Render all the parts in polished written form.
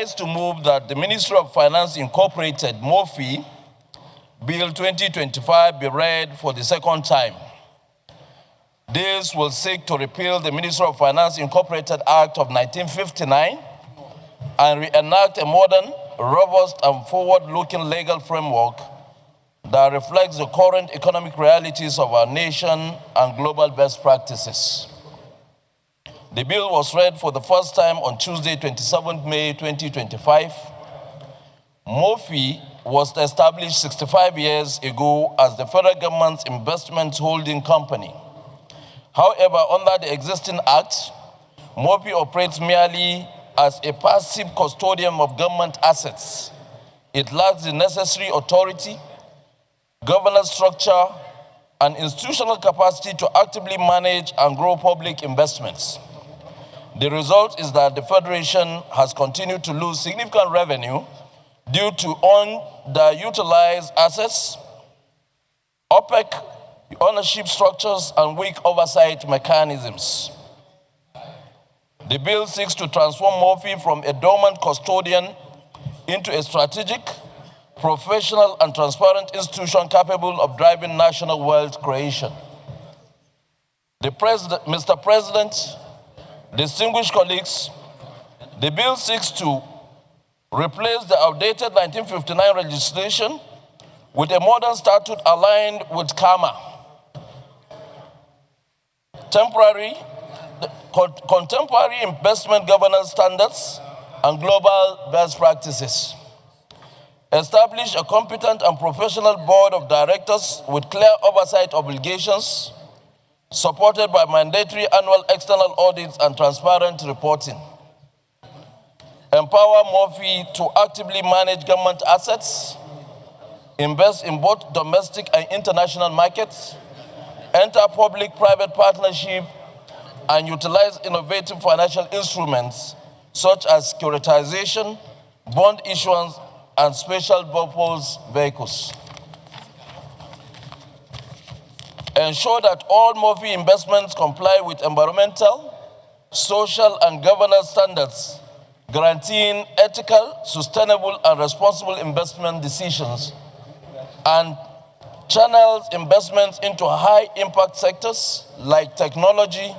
rise to move that the Ministry of Finance Incorporated, MOFI, Bill 2025 be read for the second time. This will seek to repeal the Ministry of Finance Incorporated Act of 1959 and reenact a modern, robust, and forward-looking legal framework that reflects the current economic realities of our nation and global best practices. The bill was read for the first time on Tuesday, 27 May 2025. MOFI was established 65 years ago as the federal government's investment holding company. However, under the existing act, MOFI operates merely as a passive custodian of government assets. It lacks the necessary authority, governance structure, and institutional capacity to actively manage and grow public investments. The result is that the Federation has continued to lose significant revenue due to underutilized assets, opaque ownership structures, and weak oversight mechanisms. The bill seeks to transform MOFI from a dormant custodian into a strategic, professional, and transparent institution capable of driving national wealth creation. Mr. President, distinguished colleagues, the bill seeks to replace the outdated 1959 legislation with a modern statute aligned with CAMA, contemporary investment governance standards, and global best practices. Establish a competent and professional board of directors with clear oversight obligations, supported by mandatory annual external audits and transparent reporting. Empower MOFI to actively manage government assets, invest in both domestic and international markets, enter public-private partnership, and utilize innovative financial instruments such as securitization, bond issuance, and special purpose vehicles. Ensure that all MOFI investments comply with environmental, social, and governance standards, guaranteeing ethical, sustainable, and responsible investment decisions, and channels investments into high-impact sectors like technology,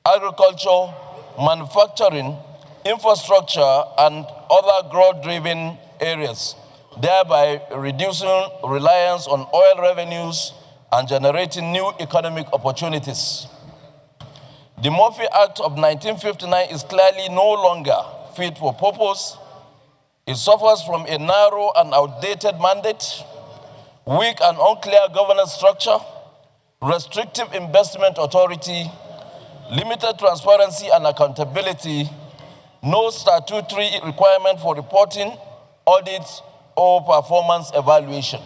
agriculture, manufacturing, infrastructure, and other growth-driven areas, thereby reducing reliance on oil revenues and generating new economic opportunities. The MOFI Act of 1959 is clearly no longer fit for purpose. It suffers from a narrow and outdated mandate, weak and unclear governance structure, restrictive investment authority, limited transparency and accountability, no statutory requirement for reporting, audits, or performance evaluation.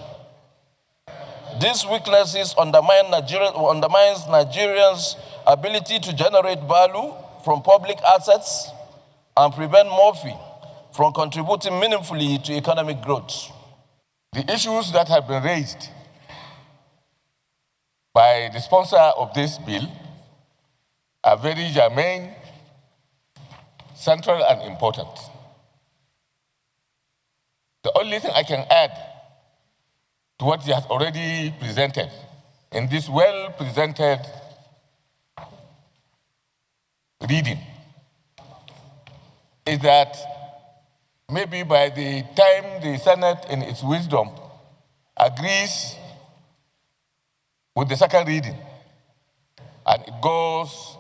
These weaknesses undermines Nigerians' ability to generate value from public assets and prevent MOFI from contributing meaningfully to economic growth. The issues that have been raised by the sponsor of this bill are very germane, central, and important. The only thing I can add to what he has already presented in this well-presented reading is that maybe by the time the Senate, in its wisdom, agrees with the second reading and it goes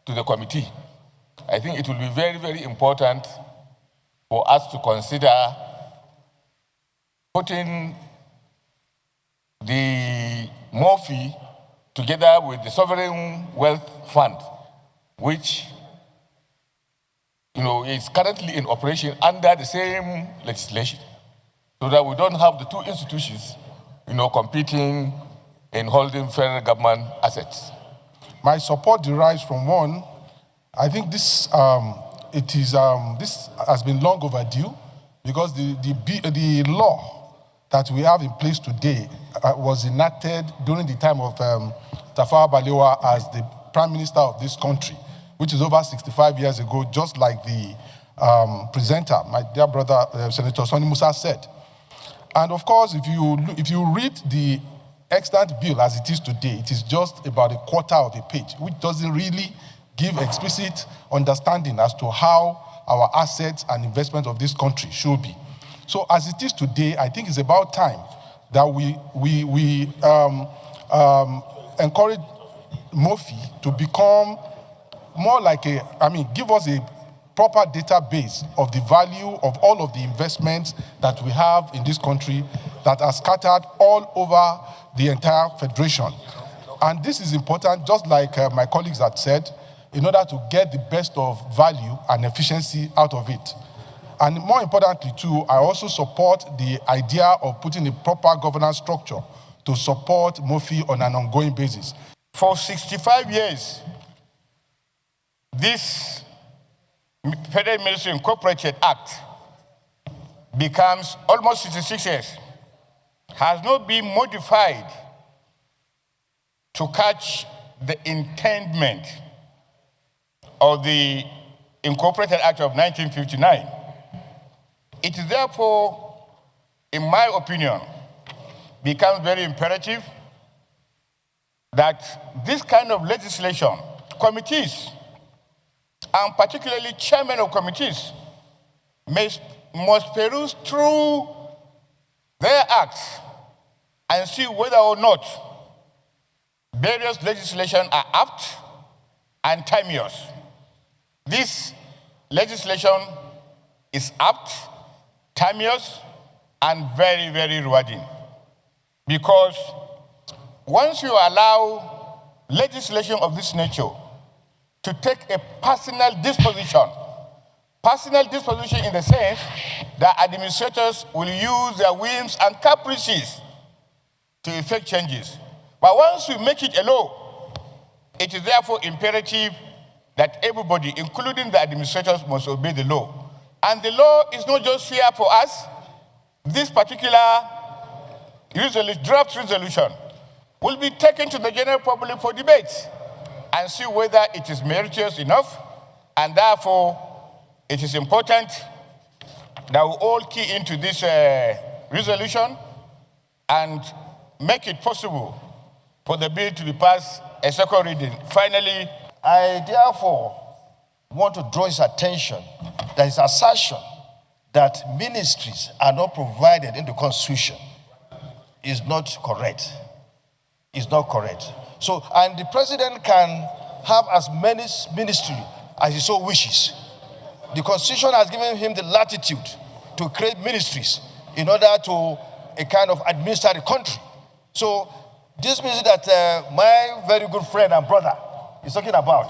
to the committee, I think it will be very, very important for us to consider putting the MOFI together with the Sovereign Wealth Fund, which is currently in operation under the same legislation, so that we don't have the two institutions competing in holding federal government assets. My support derives from one, I think this has been long overdue, because the law that we have in place today was enacted during the time of Tafawa Balewa as the Prime Minister of this country, which is over 65 years ago, just like the presenter, my dear brother, Senator Sonny Musa, said. And of course, if you read the extant bill as it is today, it is just about a quarter of a page, which doesn't really give explicit understanding as to how our assets and investments of this country should be. So as it is today, I think it's about time that we encourage MOFI to become more like give us a proper database of the value of all of the investments that we have in this country that are scattered all over the entire federation. And this is important, just like my colleagues had said, in order to get the best of value and efficiency out of it. And more importantly, too, I also support the idea of putting a proper governance structure to support MOFI on an ongoing basis. For 65 years, this Federal Ministry Incorporated Act becomes almost 66 years, has not been modified to catch the intendment of the Incorporated Act of 1959. It is therefore, in my opinion, becomes very imperative that this kind of legislation, committees, and particularly chairmen of committees, must peruse through their acts and see whether or not various legislation are apt and timeous. This legislation is apt, timeous, and very, very rewarding. Because once you allow legislation of this nature to take a personal disposition in the sense that administrators will use their whims and caprices to effect changes. But once you make it a law, it is therefore imperative that everybody, including the administrators, must obey the law. And the law is not just here for us. This particular draft resolution will be taken to the general public for debate and see whether it is meritorious enough, and therefore it is important that we all key into this resolution and make it possible for the bill to be passed a second reading. Finally, I therefore want to draw his attention that his assertion that ministries are not provided in the Constitution is not correct. Is not correct. So, and the president can have as many ministries as he so wishes. The Constitution has given him the latitude to create ministries in order to kind of administer the country. So, this ministry that my very good friend and brother is talking about,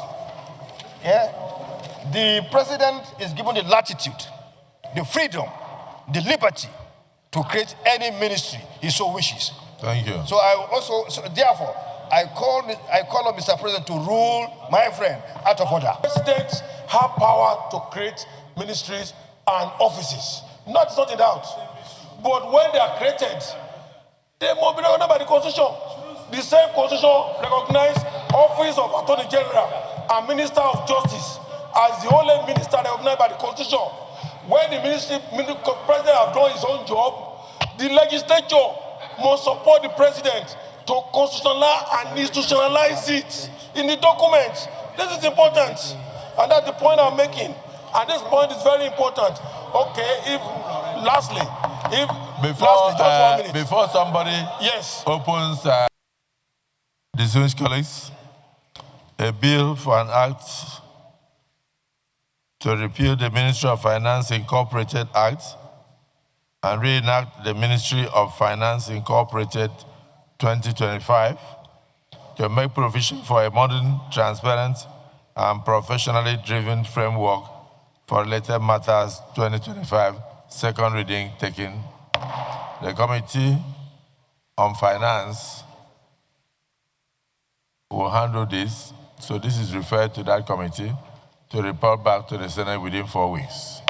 the president is given the latitude, the freedom, the liberty to create any ministry he so wishes. Thank you. So therefore, I call on Mr. President to rule my friend out of order. Presidents have power to create ministries and offices. Not in doubt. But when they are created, they must be recognized by the Constitution. The same Constitution recognizes Office of Attorney General and Minister of Justice as the only minister recognized by the Constitution. When the president has done his own job, the legislature must support the president to constitutionalize and institutionalize it in the documents. This is important, and that's the point I'm making. And this point is very important. Okay, lastly, just 1 minute. Before somebody opens the distinguished colleagues, a bill for an act to repeal the Ministry of Finance Incorporated Act and reenact the Ministry of Finance Incorporated 2025 to make provision for a modern, transparent, and professionally driven framework for related matters 2025, second reading taken. The Committee on Finance will handle this, so this is referred to that committee to report back to the Senate within 4 weeks.